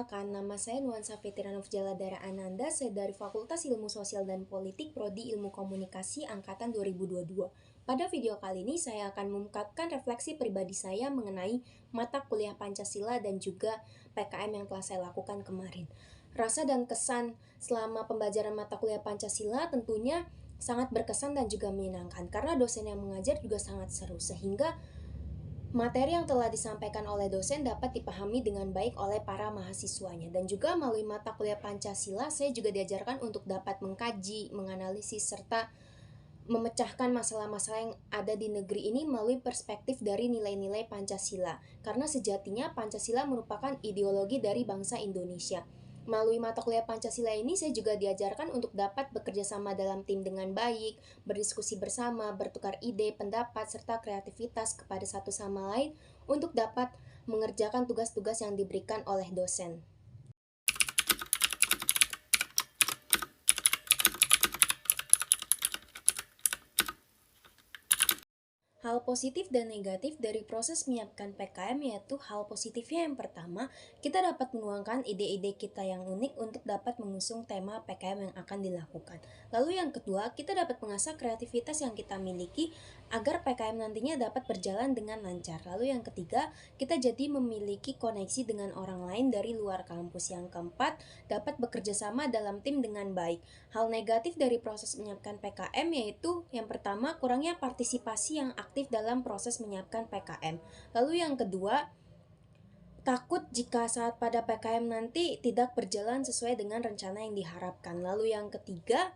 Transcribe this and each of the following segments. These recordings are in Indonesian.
Perkenalkan, nama saya Nuansa Fitrianov Jaladara Ananda, saya dari Fakultas Ilmu Sosial dan Politik, Prodi Ilmu Komunikasi Angkatan 2022. Pada video kali ini, saya akan mengungkapkan refleksi pribadi saya mengenai mata kuliah Pancasila dan juga PKM yang telah saya lakukan kemarin. Rasa dan kesan selama pembelajaran mata kuliah Pancasila tentunya sangat berkesan dan juga menyenangkan, karena dosen yang mengajar juga sangat seru, sehingga materi yang telah disampaikan oleh dosen dapat dipahami dengan baik oleh para mahasiswanya. Dan juga melalui mata kuliah Pancasila, saya juga diajarkan untuk dapat mengkaji, menganalisis, serta memecahkan masalah-masalah yang ada di negeri ini melalui perspektif dari nilai-nilai Pancasila. Karena sejatinya Pancasila merupakan ideologi dari bangsa Indonesia. Melalui mata kuliah Pancasila ini, saya juga diajarkan untuk dapat bekerja sama dalam tim dengan baik, berdiskusi bersama, bertukar ide, pendapat, serta kreativitas kepada satu sama lain untuk dapat mengerjakan tugas-tugas yang diberikan oleh dosen. Hal positif dan negatif dari proses menyiapkan PKM yaitu hal positifnya yang pertama, kita dapat menuangkan ide-ide kita yang unik untuk dapat mengusung tema PKM yang akan dilakukan. Lalu yang kedua, kita dapat mengasah kreativitas yang kita miliki agar PKM nantinya dapat berjalan dengan lancar. Lalu yang ketiga, kita jadi memiliki koneksi dengan orang lain dari luar kampus. Yang keempat, dapat bekerja sama dalam tim dengan baik. Hal negatif dari proses menyiapkan PKM yaitu yang pertama, kurangnya partisipasi yang aktif dalam proses menyiapkan PKM. Lalu yang kedua, takut jika saat pada PKM nanti tidak berjalan sesuai dengan rencana yang diharapkan. Lalu yang ketiga,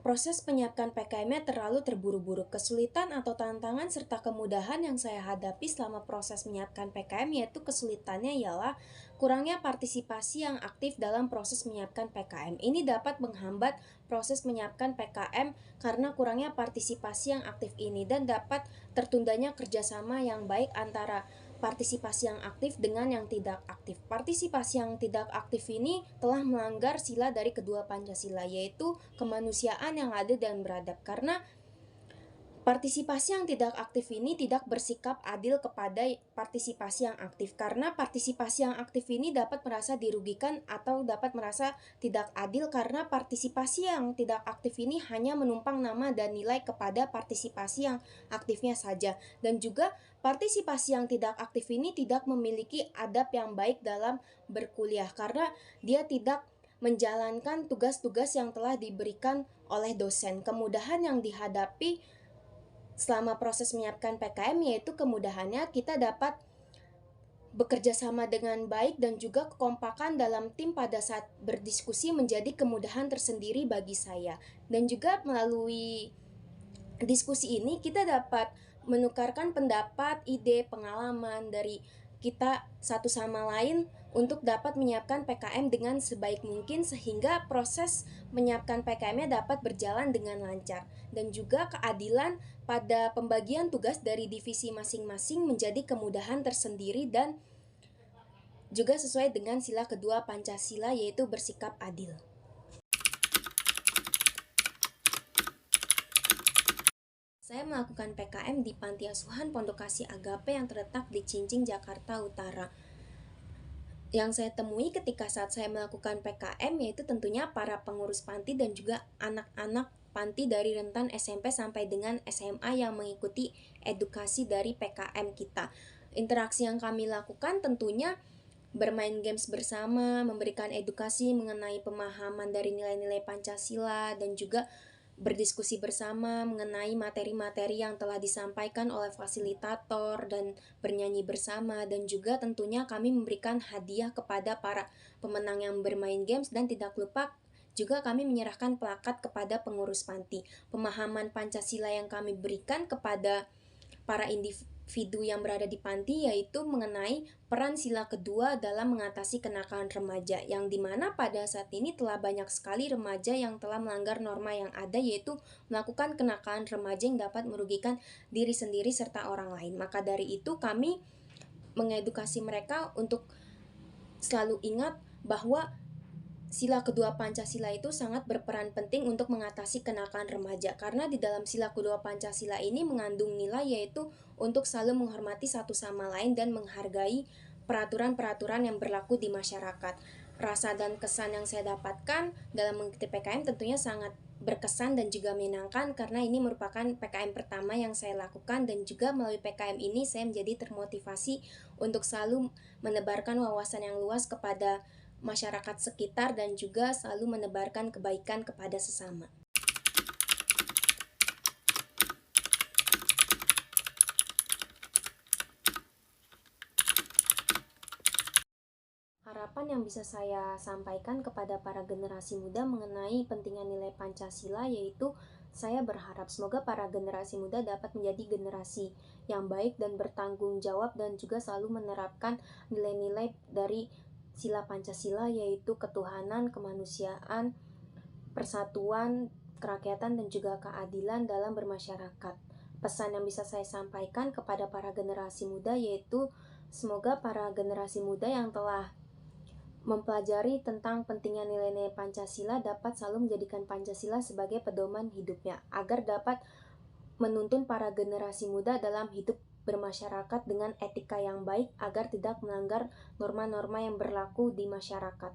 proses penyiapkan PKM-nya terlalu terburu-buru. Kesulitan atau tantangan serta kemudahan yang saya hadapi selama proses menyiapkan PKM yaitu kesulitannya ialah kurangnya partisipasi yang aktif dalam proses menyiapkan PKM. Ini dapat menghambat proses menyiapkan PKM karena kurangnya partisipasi yang aktif ini dan dapat tertundanya kerjasama yang baik antara partisipasi yang aktif dengan yang tidak aktif. Partisipasi yang tidak aktif ini telah melanggar sila dari kedua Pancasila, yaitu kemanusiaan yang adil dan beradab. Karena partisipasi yang tidak aktif ini tidak bersikap adil kepada partisipasi yang aktif, karena partisipasi yang aktif ini dapat merasa dirugikan atau dapat merasa tidak adil karena partisipasi yang tidak aktif ini hanya menumpang nama dan nilai kepada partisipasi yang aktifnya saja. Dan juga partisipasi yang tidak aktif ini tidak memiliki adab yang baik dalam berkuliah karena dia tidak menjalankan tugas-tugas yang telah diberikan oleh dosen. Kemudahan yang dihadapi selama proses menyiapkan PKM yaitu kemudahannya kita dapat bekerja sama dengan baik dan juga kekompakan dalam tim pada saat berdiskusi menjadi kemudahan tersendiri bagi saya. Dan juga melalui diskusi ini kita dapat menukarkan pendapat, ide, pengalaman dari kita satu sama lain untuk dapat menyiapkan PKM dengan sebaik mungkin sehingga proses menyiapkan PKM-nya dapat berjalan dengan lancar. Dan juga keadilan pada pembagian tugas dari divisi masing-masing menjadi kemudahan tersendiri dan juga sesuai dengan sila kedua Pancasila yaitu bersikap adil. Saya melakukan PKM di Panti Asuhan Pondok Kasih Agape yang terletak di Cincin, Jakarta Utara. Yang saya temui ketika saat saya melakukan PKM yaitu tentunya para pengurus panti dan juga anak-anak panti dari rentan SMP sampai dengan SMA yang mengikuti edukasi dari PKM kita. Interaksi yang kami lakukan tentunya bermain games bersama, memberikan edukasi mengenai pemahaman dari nilai-nilai Pancasila, dan juga berdiskusi bersama mengenai materi-materi yang telah disampaikan oleh fasilitator dan bernyanyi bersama. Dan juga tentunya kami memberikan hadiah kepada para pemenang yang bermain games dan tidak lupa juga kami menyerahkan plakat kepada pengurus panti. Pemahaman Pancasila yang kami berikan kepada para individu yang berada di panti yaitu mengenai peran sila kedua dalam mengatasi kenakalan remaja, yang dimana pada saat ini telah banyak sekali remaja yang telah melanggar norma yang ada yaitu melakukan kenakalan remaja yang dapat merugikan diri sendiri serta orang lain. Maka dari itu kami mengedukasi mereka untuk selalu ingat bahwa sila kedua Pancasila itu sangat berperan penting untuk mengatasi kenakalan remaja, karena di dalam sila kedua Pancasila ini mengandung nilai yaitu untuk selalu menghormati satu sama lain dan menghargai peraturan-peraturan yang berlaku di masyarakat. Rasa dan kesan yang saya dapatkan dalam mengikuti PKM tentunya sangat berkesan dan juga menyenangkan karena ini merupakan PKM pertama yang saya lakukan, dan juga melalui PKM ini saya menjadi termotivasi untuk selalu menebarkan wawasan yang luas kepada masyarakat sekitar dan juga selalu menebarkan kebaikan kepada sesama. Harapan yang bisa saya sampaikan kepada para generasi muda mengenai pentingnya nilai Pancasila, yaitu saya berharap semoga para generasi muda dapat menjadi generasi yang baik dan bertanggung jawab dan juga selalu menerapkan nilai-nilai dari sila Pancasila, yaitu ketuhanan, kemanusiaan, persatuan, kerakyatan, dan juga keadilan dalam bermasyarakat. Pesan yang bisa saya sampaikan kepada para generasi muda yaitu semoga para generasi muda yang telah mempelajari tentang pentingnya nilai-nilai Pancasila dapat selalu menjadikan Pancasila sebagai pedoman hidupnya, agar dapat menuntun para generasi muda dalam hidup bermasyarakat dengan etika yang baik agar tidak melanggar norma-norma yang berlaku di masyarakat.